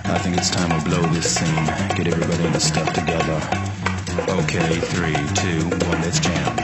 I think it's time we blow this scene. Get everybody in the stuff together. Okay, 3, 2, 1, let's jam.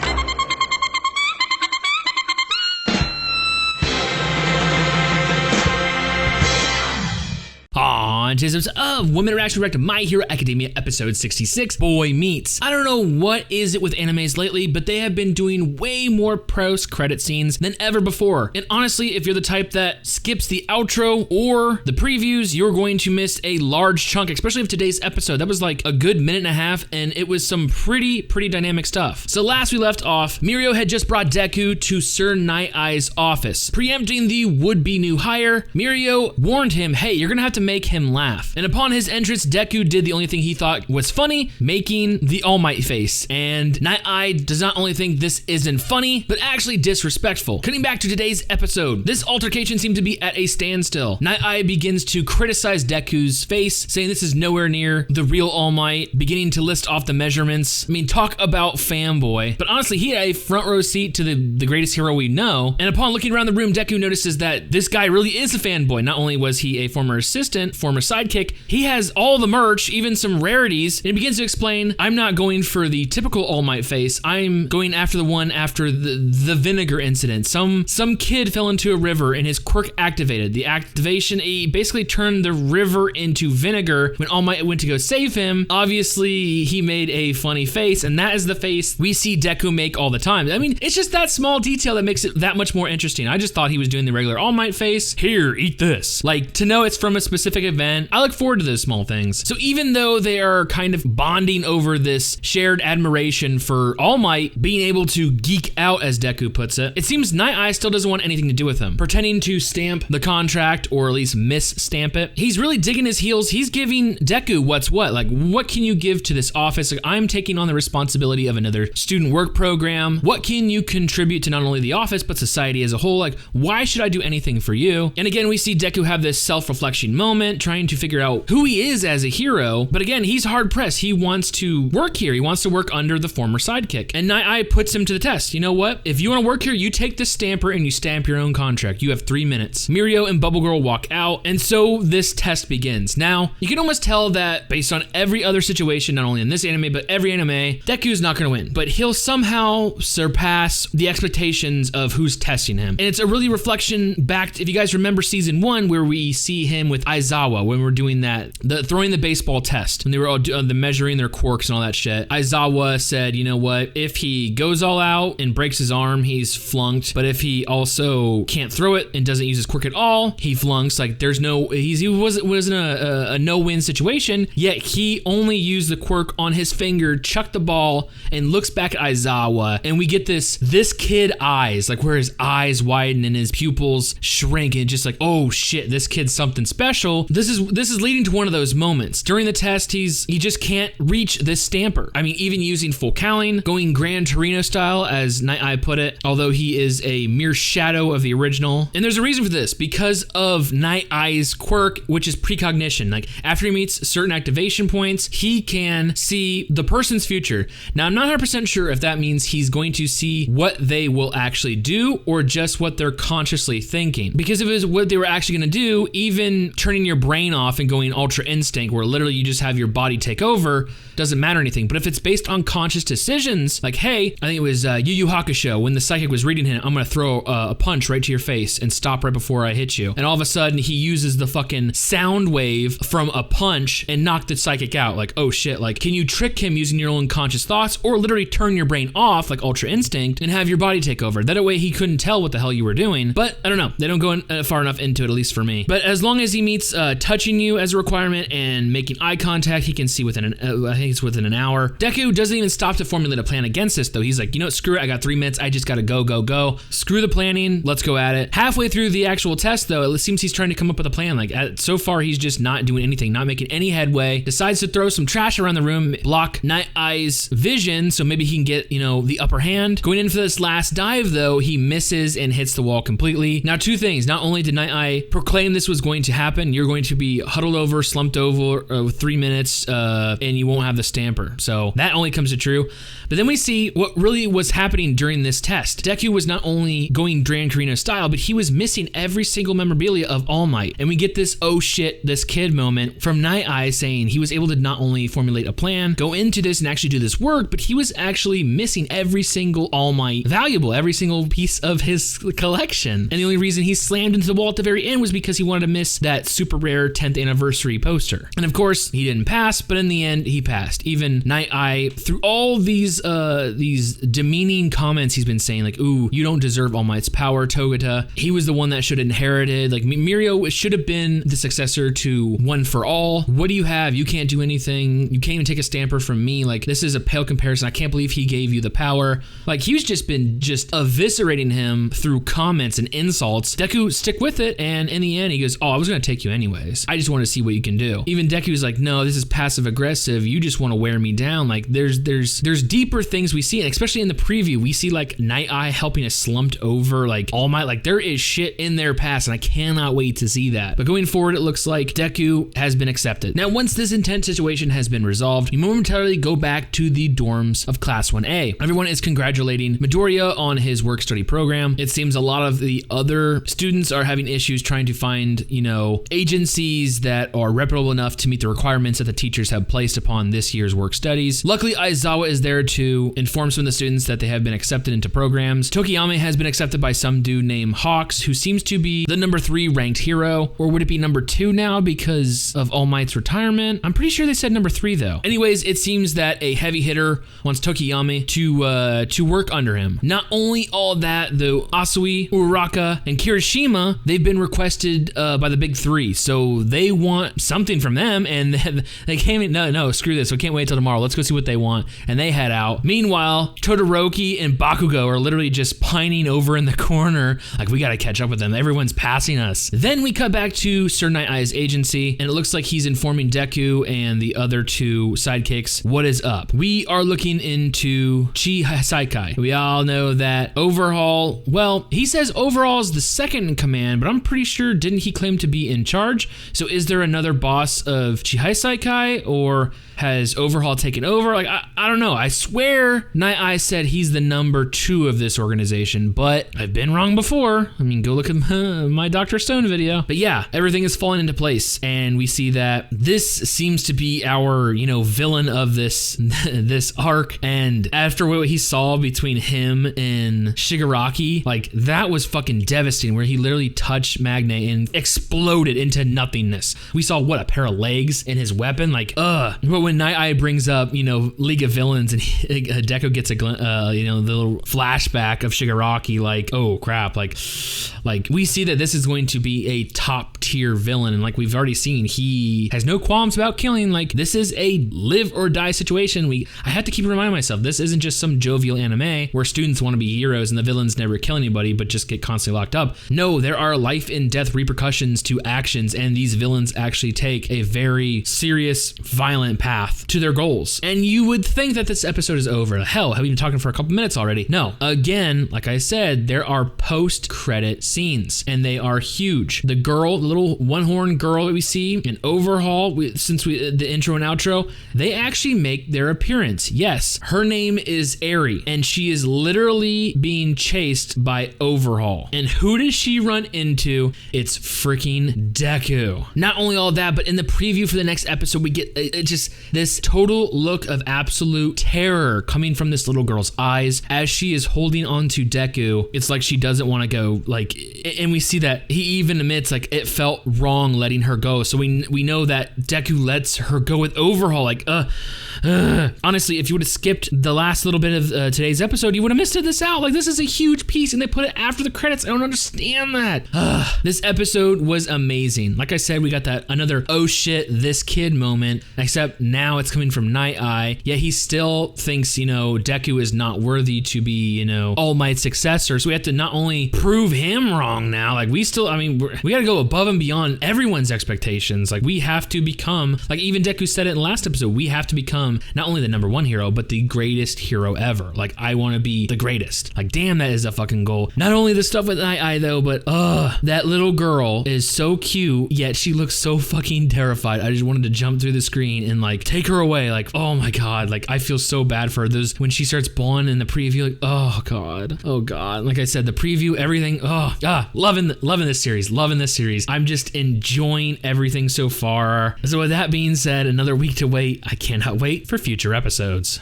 On today's episode of Women Reaction React to My Hero Academia episode 66, Boy Meets. I don't know what is it with animes lately, but they have been doing way more post-credit scenes than ever before. And honestly, if you're the type that skips the outro or the previews, you're going to miss a large chunk, especially of today's episode. That was like a good minute and a half, and it was some pretty dynamic stuff. So last we left off, Mirio had just brought Deku to Sir Night Eye's office. Preempting the would-be new hire, Mirio warned him, hey, you're gonna have to make him laugh. And upon his entrance, Deku did the only thing he thought was funny, making the All Might face. And Night Eye does not only think this isn't funny, but actually disrespectful. Cutting back to today's episode, this altercation seemed to be at a standstill. Night Eye begins to criticize Deku's face, saying this is nowhere near the real All Might, beginning to list off the measurements. I mean, talk about fanboy. But honestly, he had a front row seat to the greatest hero we know. And upon looking around the room, Deku notices that this guy really is a fanboy. Not only was he a former assistant, former sidekick, he has all the merch, even some rarities, and he begins to explain, I'm not going for the typical All Might face, I'm going after the one after the vinegar incident. Some kid fell into a river and his quirk activated. The activation, he basically turned the river into vinegar. When All Might went to go save him, obviously he made a funny face, and that is the face we see Deku make all the time. I mean, it's just that small detail that makes it that much more interesting. I just thought he was doing the regular All Might face. Here, eat this. Like, to know it's from a specific event, I look forward to those small things. So even though they are kind of bonding over this shared admiration for All Might being able to geek out, as Deku puts it, it seems Night Eye still doesn't want anything to do with him, pretending to stamp the contract or at least mis-stamp it. He's really digging his heels. He's giving Deku what's what. Like, what can you give to this office? Like, I'm taking on the responsibility of another student work program. What can you contribute to not only the office, but society as a whole? Like, why should I do anything for you? And again, we see Deku have this self-reflection moment, trying to figure out who he is as a hero. But again, he's hard pressed. He wants to work here. He wants to work under the former sidekick. And Night Eye puts him to the test. You know what? If you want to work here, you take the stamper and you stamp your own contract. You have 3 minutes. Mirio and Bubble Girl walk out, and so this test begins. Now, you can almost tell that based on every other situation, not only in this anime, but every anime, Deku's not going to win. But he'll somehow surpass the expectations of who's testing him. And it's a really reflection back, if you guys remember season 1, where we see him with Aizawa when we're doing that, throwing the baseball test, when they were all the measuring their quirks and all that shit. Aizawa said, you know what, if he goes all out and breaks his arm, he's flunked. But if he also can't throw it and doesn't use his quirk at all, he flunks. Like, there's no, he wasn't a no-win situation, yet he only used the quirk on his finger, chucked the ball, and looks back at Aizawa, and we get this kid eyes, like where his eyes widen and his pupils shrink, and just like, oh shit, this kid's something special. This is leading to one of those moments. During the test, he just can't reach this stamper. I mean, even using full cowling, going Gran Torino style, as Night Eye put it, although he is a mere shadow of the original. And there's a reason for this, because of Night Eye's quirk, which is precognition. Like, after he meets certain activation points, he can see the person's future. Now, I'm not 100% sure if that means he's going to see what they will actually do or just what they're consciously thinking. Because if it was what they were actually going to do, even turning your brain off and going Ultra Instinct, where literally you just have your body take over, doesn't matter anything. But if it's based on conscious decisions, like, hey, I think it was Yu Yu Hakusho, when the psychic was reading him, I'm gonna throw a punch right to your face and stop right before I hit you. And all of a sudden, he uses the fucking sound wave from a punch and knock the psychic out. Like, oh shit, like, can you trick him using your own conscious thoughts, or literally turn your brain off, like Ultra Instinct, and have your body take over? That way he couldn't tell what the hell you were doing. But I don't know, they don't go far enough into it, at least for me. But as long as he meets touching you as a requirement and making eye contact, he can see within I think it's within an hour. Deku doesn't even stop to formulate a plan against this, though. He's like, you know what, screw it, I got 3 minutes, I just gotta go. Screw the planning, let's go at it. Halfway through the actual test, though, it seems he's trying to come up with a plan. Like, so far, he's just not doing anything, not making any headway. Decides to throw some trash around the room, block Night Eye's vision, so maybe he can get, you know, the upper hand. Going in for this last dive, though, he misses and hits the wall completely. Now, 2 things. Not only did Night Eye proclaim this was going to happen, you're going to be be huddled over, slumped over 3 minutes, and you won't have the stamper. So that only comes to true. But then we see what really was happening during this test. Deku was not only going Gran Torino style, but he was missing every single memorabilia of All Might. And we get this, oh shit, this kid moment from Night Eye saying he was able to not only formulate a plan, go into this and actually do this work, but he was actually missing every single All Might valuable, every single piece of his collection. And the only reason he slammed into the wall at the very end was because he wanted to miss that super rare 10th anniversary poster. And of course, he didn't pass, but in the end, he passed. Even Night Eye, through all these demeaning comments he's been saying, like, ooh, you don't deserve All Might's power, Togata. He was the one that should have inherited. Like, Mirio should have been the successor to One for All. What do you have? You can't do anything. You can't even take a stamper from me. Like, this is a pale comparison. I can't believe he gave you the power. Like, he's just been eviscerating him through comments and insults. Deku stick with it, and in the end, he goes, oh, I was gonna take you anyways. I just want to see what you can do. Even Deku's like, no, this is passive aggressive. You just want to wear me down. Like, there's deeper things we see, and especially in the preview, we see like Night Eye helping a slumped over like All Might. Like, there is shit in their past, and I cannot wait to see that. But going forward, it looks like Deku has been accepted. Now, once this intense situation has been resolved, we momentarily go back to the dorms of Class 1A. Everyone is congratulating Midoriya on his work-study program. It seems a lot of the other students are having issues trying to find, agencies that are reputable enough to meet the requirements that the teachers have placed upon this year's work studies. Luckily, Aizawa is there to inform some of the students that they have been accepted into programs. Tokiyama has been accepted by some dude named Hawks, who seems to be the number 3 ranked hero. Or would it be number 2 now because of All Might's retirement? I'm pretty sure they said number 3 though. Anyways, it seems that a heavy hitter wants Tokiyama to work under him. Not only all that, though, Asui, Uraraka, and Kirishima, they've been requested by the big 3, so they want something from them, and they came in, no, screw this, we can't wait till tomorrow, let's go see what they want, and they head out. Meanwhile, Todoroki and Bakugo are literally just pining over in the corner, like, we gotta catch up with them, everyone's passing us. Then we cut back to Sir Night Eye's agency, and it looks like he's informing Deku and the other 2 sidekicks what is up. We are looking into Chi Saikai. We all know that Overhaul, well, he says Overhaul is the second in command, but I'm pretty sure, didn't he claim to be in charge? So is there another boss of Chihai Saikai, or has Overhaul taken over? Like, I don't know. I swear Night Eye said he's the number 2 of this organization, but I've been wrong before. I mean, go look at my Dr. Stone video. But yeah, everything is falling into place, and we see that this seems to be our, villain of this this arc. And after what he saw between him and Shigaraki, like, that was fucking devastating, where he literally touched Magne and exploded into nothingness. We saw, what, a pair of legs in his weapon? Like, But when Night Eye brings up, League of Villains, and Deku gets a the little flashback of Shigaraki, like, oh crap, like we see that this is going to be a top tier villain, and like we've already seen, he has no qualms about killing. Like, this is a live or die situation. I have to keep reminding myself, this isn't just some jovial anime where students want to be heroes and the villains never kill anybody but just get constantly locked up. No, there are life and death repercussions to actions, and these villains actually take a very serious, violent path to their goals. And you would think that this episode is over. Hell, have we been talking for a couple minutes already? No. Again, like I said, there are post-credit scenes, and they are huge. The girl, the little one-horn girl that we see in Overhaul, the intro and outro, they actually make their appearance. Yes, her name is Eri, and she is literally being chased by Overhaul. And who does she run into? It's freaking Deku. Not only all that, but in the preview for the next episode, we get just this total look of absolute terror coming from this little girl's eyes as she is holding on to Deku. It's like she doesn't want to go, like, and we see that he even admits, like, it felt wrong letting her go. So we know that Deku lets her go with Overhaul. Like, honestly, if you would have skipped the last little bit of today's episode, you would have missed this out. Like, this is a huge piece, and they put it after the credits. I don't understand that. This episode was amazing. Like I said, we got that another oh shit, this kid moment, except now it's coming from Night Eye. Yet he still thinks, Deku is not worthy to be, All Might's successor. So we have to not only prove him wrong now, like, we got to go above and beyond everyone's expectations. Like, we have to become, like, even Deku said it in the last episode, we have to become not only the number 1 hero, but the greatest hero ever. Like, I want to be the greatest. Like, damn, that is a fucking goal. Not only the stuff with Night Eye though, but that little girl is so cute, yet she looks so fucking terrified. I just wanted to jump through the screen and like take her away. Like, oh my God, like I feel so bad for her. Those when she starts bawling in the preview, like, oh God. Like I said, the preview, everything. Loving this series. Loving this series. I'm just enjoying everything so far. So with that being said, another week to wait. I cannot wait for future episodes.